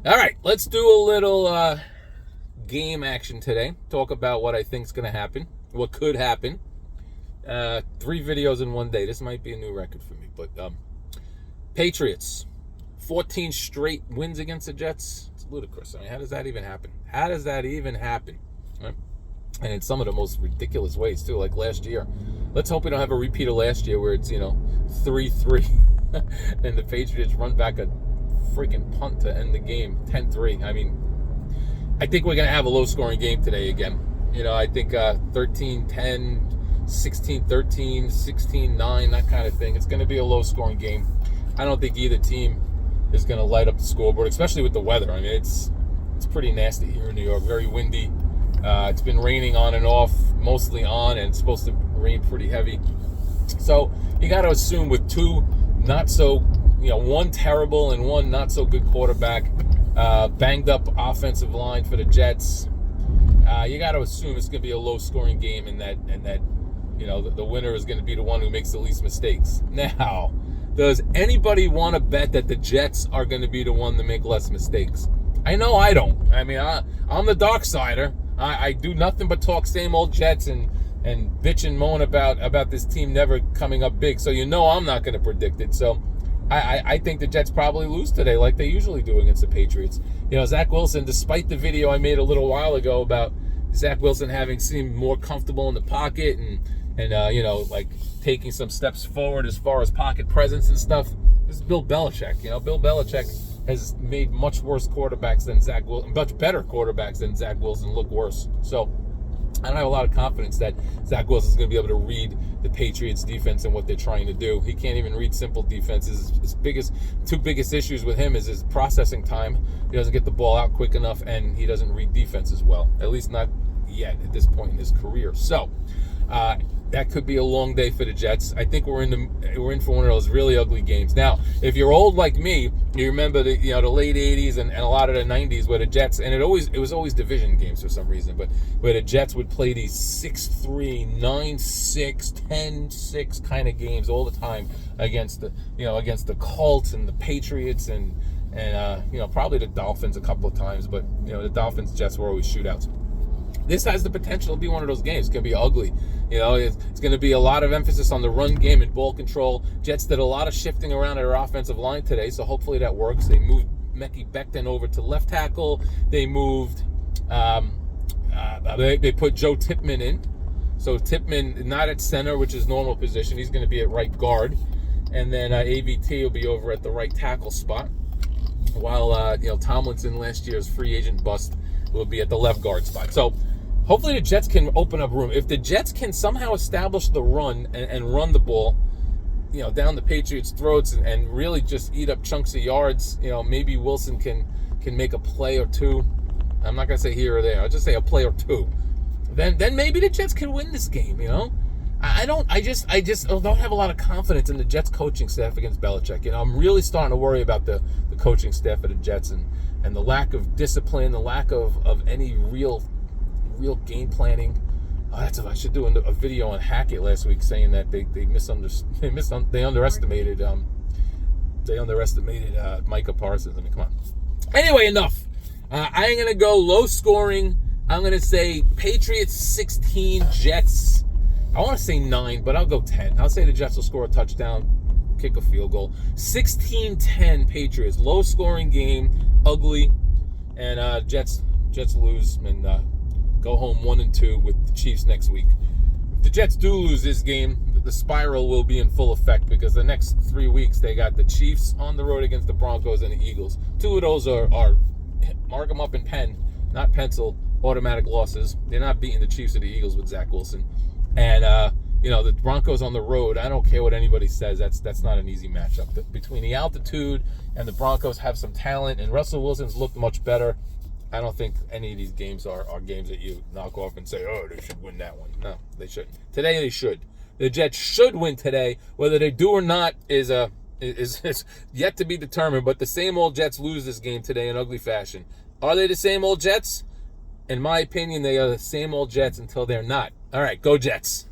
All right, let's do a little game action today. Talk about what I think is going to happen, what could happen. 3 videos in one day. This might be a new record for me. But Patriots, 14 straight wins against the Jets. It's ludicrous. I mean, how does that even happen? How does that even happen? Right? And in some of the most ridiculous ways, too, like last year. Let's hope we don't have a repeat of last year where it's, 3-3. and the Patriots run back a freaking punt to end the game, 10-3. I mean, I think we're going to have a low-scoring game today again. I think 13-10, 16-13, 16-9, that kind of thing. It's going to be a low-scoring game. I don't think either team is going to light up the scoreboard, especially with the weather. I mean, it's pretty nasty here in New York, very windy. It's been raining on and off, mostly on, and it's supposed to rain pretty heavy. So you got to assume with two not so, one terrible and one not so good quarterback, banged up offensive line for the Jets, you got to assume it's going to be a low scoring game, and that the winner is going to be the one who makes the least mistakes. Now, does anybody want to bet that the Jets are going to be the one to make less mistakes? I know I don't. I mean, I'm the dark sider. I do nothing but talk same old Jets and bitch and moan about this team never coming up big. So I'm not going to predict it. So I think the Jets probably lose today like they usually do against the Patriots. Zach Wilson, despite the video I made a little while ago about Zach Wilson having seemed more comfortable in the pocket and like taking some steps forward as far as pocket presence and stuff, this is Bill Belichick. Bill Belichick has made much worse quarterbacks than Zach Wilson, much better quarterbacks than Zach Wilson look worse. So I don't have a lot of confidence that Zach Wilson is going to be able to read the Patriots defense and what they're trying to do. He can't even read simple defenses. His two biggest issues with him is his processing time. He doesn't get the ball out quick enough, and he doesn't read defense as well, at least not yet at this point in his career. So that could be a long day for the Jets. I think we're in for one of those really ugly games. Now, if you're old like me, you remember the late '80s and a lot of the '90s where the Jets, and it was always division games for some reason, but where the Jets would play these 6-3, 9-6, 10-6 kind of games all the time against the Colts and the Patriots and probably the Dolphins a couple of times, but the Dolphins Jets were always shootouts. This has the potential to be one of those games. It's going to be ugly. It's going to be a lot of emphasis on the run game and ball control. Jets did a lot of shifting around at their offensive line today, so hopefully that works. They moved Mekhi Becton over to left tackle. They moved, they put Joe Tippmann in. So Tippmann not at center, which is normal position. He's going to be at right guard. And then AVT will be over at the right tackle spot. While, Tomlinson, last year's free agent bust, will be at the left guard spot. So hopefully the Jets can open up room. If the Jets can somehow establish the run and run the ball, down the Patriots' throats and really just eat up chunks of yards, maybe Wilson can make a play or two. I'm not gonna say here or there. I'll just say a play or two. Then maybe the Jets can win this game. I just don't have a lot of confidence in the Jets coaching staff against Belichick. I'm really starting to worry about the coaching staff of the Jets and the lack of discipline, the lack of any real game planning. I should do a video on Hackett last week saying that they underestimated Micah Parsons. I mean, come on. Anyway, enough. I am gonna go low scoring. I'm gonna say Patriots 16, Jets. I want to say 9, but I'll go 10. I'll say the Jets will score a touchdown, kick a field goal. 16-10 Patriots. Low scoring game, ugly, and Jets lose and go home 1-2 with the Chiefs next week. If the Jets do lose this game, the spiral will be in full effect because the next 3 weeks they got the Chiefs on the road against the Broncos and the Eagles. 2 of those are mark them up in pen, not pencil, automatic losses. They're not beating the Chiefs or the Eagles with Zach Wilson. And, the Broncos on the road, I don't care what anybody says, that's not an easy matchup. Between the altitude and the Broncos have some talent, and Russell Wilson's looked much better. I don't think any of these games are games that you knock off and say, oh, they should win that one. No, they shouldn't. Today they should. The Jets should win today. Whether they do or not is yet to be determined, but the same old Jets lose this game today in ugly fashion. Are they the same old Jets? In my opinion, they are the same old Jets until they're not. All right, go Jets.